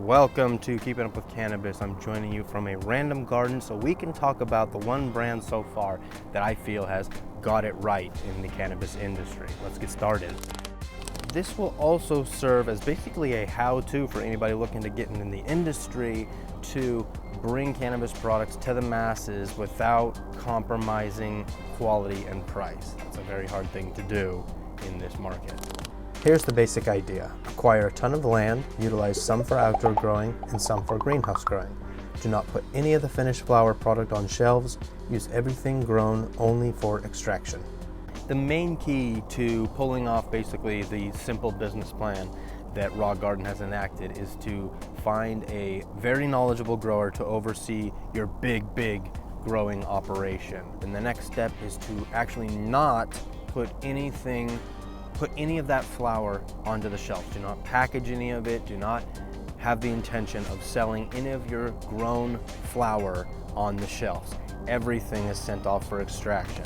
Welcome to Keeping Up with Cannabis. I'm joining you from a random garden so we can talk about the one brand so far that I feel has got it right in the cannabis industry. Let's get started. This will also serve as basically a how-to for anybody looking to get in the industry to bring cannabis products to the masses without compromising quality and price. That's a very hard thing to do in this market. Here's the basic idea. Acquire a ton of land, utilize some for outdoor growing and some for greenhouse growing. Do not put any of the finished flower product on shelves. Use everything grown only for extraction. The main key to pulling off basically the simple business plan that Raw Garden has enacted is to find a very knowledgeable grower to oversee your big growing operation. And the next step is to actually not put any of that flower onto the shelves. Do not package any of it. Do not have the intention of selling any of your grown flower on the shelves. Everything is sent off for extraction.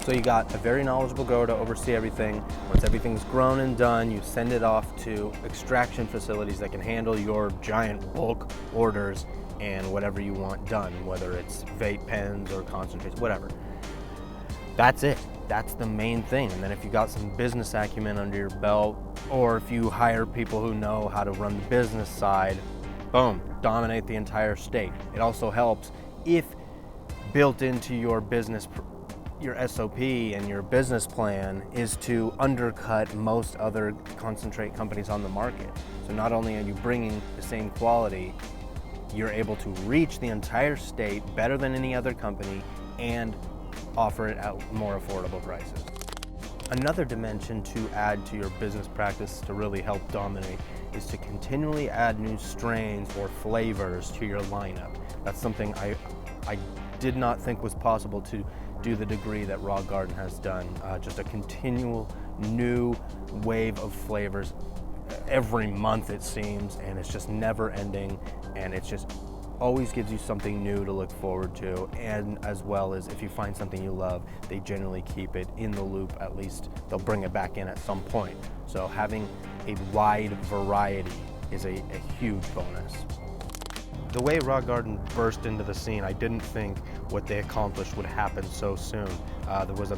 So you got a very knowledgeable grower to oversee everything. Once everything's grown and done, you send it off to extraction facilities that can handle your giant bulk orders and whatever you want done, whether it's vape pens or concentrates, whatever. That's it. That's the main thing. And then if you got some business acumen under your belt, or if you hire people who know how to run the business side, boom, dominate the entire state. It also helps if built into your business, your SOP and your business plan is to undercut most other concentrate companies on the market. So not only are you bringing the same quality, you're able to reach the entire state better than any other company and offer it at more affordable prices. Another dimension to add to your business practice to really help dominate is to continually add new strains or flavors to your lineup. That's something I did not think was possible to do the degree that Raw Garden has done. Just a continual new wave of flavors every month it seems, and it's just never ending, and it's just always gives you something new to look forward to. And as well as if you find something you love, they generally keep it in the loop. At least they'll bring it back in at some point. So having a wide variety is a huge bonus. The way Raw Garden burst into the scene, I didn't think what they accomplished would happen so soon. There was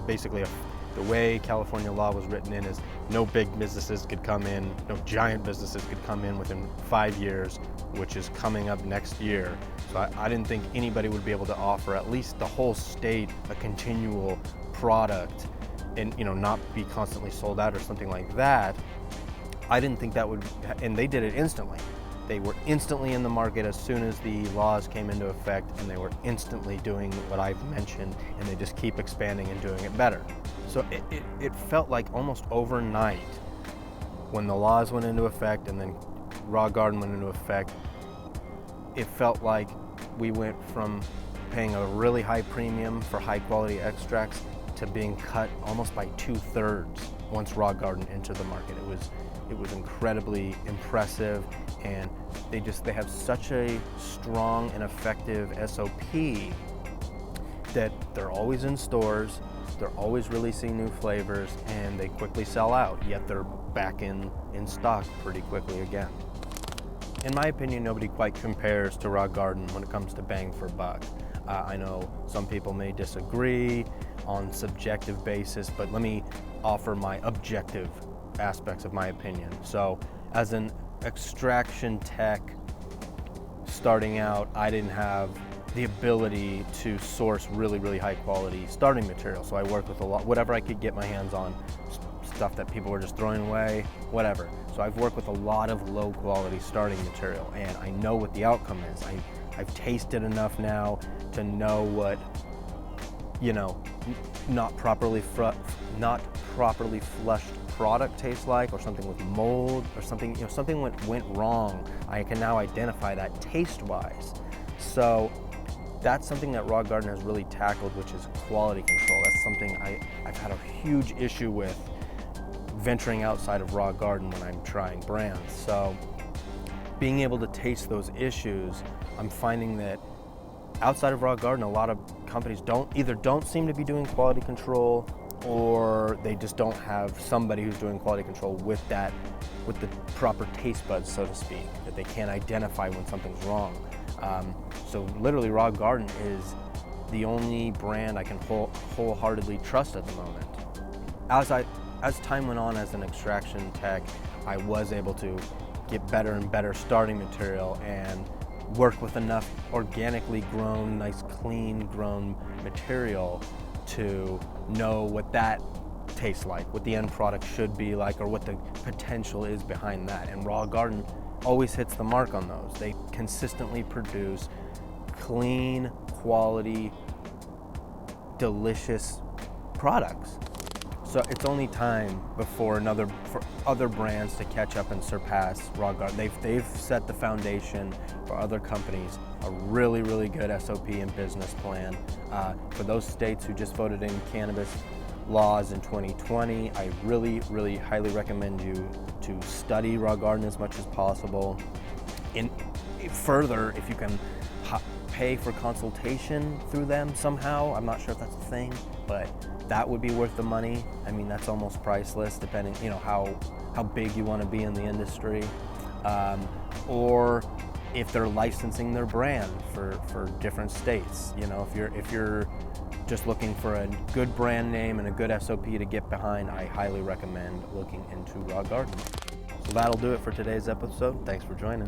the way California law was written in is no big businesses could come in, no giant businesses could come in within 5 years, which is coming up next year. So I didn't think anybody would be able to offer at least the whole state a continual product and not be constantly sold out or something like that. I didn't think that would, and they did it instantly. They were instantly in the market as soon as the laws came into effect, and they were instantly doing what I've mentioned, and they just keep expanding and doing it better. So it felt like almost overnight when the laws went into effect and then Raw Garden went into effect, it felt like we went from paying a really high premium for high quality extracts to being cut almost by 2/3 once Raw Garden entered the market. It was incredibly impressive, and they have such a strong and effective SOP that they're always in stores, they're always releasing new flavors, and they quickly sell out, yet they're back in stock pretty quickly again. In my opinion, nobody quite compares to Raw Garden when it comes to bang for buck. I know some people may disagree on subjective basis, but let me offer my objective aspects of my opinion. So as an extraction tech starting out, I didn't have the ability to source really high quality starting material. So I worked with whatever I could get my hands on, stuff that people were just throwing away, whatever. So I've worked with a lot of low quality starting material, and I know what the outcome is. I've tasted enough now to know what, not properly flushed product tastes like, or something with mold, or something went wrong. I can now identify that taste-wise. So that's something that Raw Garden has really tackled, which is quality control. That's something I've had a huge issue with venturing outside of Raw Garden when I'm trying brands. So being able to taste those issues, I'm finding that outside of Raw Garden, a lot of companies don't seem to be doing quality control, or they just don't have somebody who's doing quality control with the proper taste buds, so to speak, that they can't identify when something's wrong. So literally Raw Garden is the only brand I can wholeheartedly trust at the moment. As time went on as an extraction tech, I was able to get better and better starting material and work with enough organically grown, nice clean grown material to know what that tastes like, what the end product should be like, or what the potential is behind that. And Raw Garden always hits the mark on those. They consistently produce clean, quality, delicious products. So it's only time for other brands to catch up and surpass Raw Garden. They've set the foundation for other companies, a really, really good SOP and business plan. For those states who just voted in cannabis laws in 2020, I really, really highly recommend you to study Raw Garden as much as possible. Further, if you can pay for consultation through them somehow, I'm not sure if that's a thing, but that would be worth the money. I mean, that's almost priceless, depending, how big you want to be in the industry, or if they're licensing their brand for different states. If you're just looking for a good brand name and a good SOP to get behind, I highly recommend looking into Raw Garden. So that'll do it for today's episode. Thanks for joining.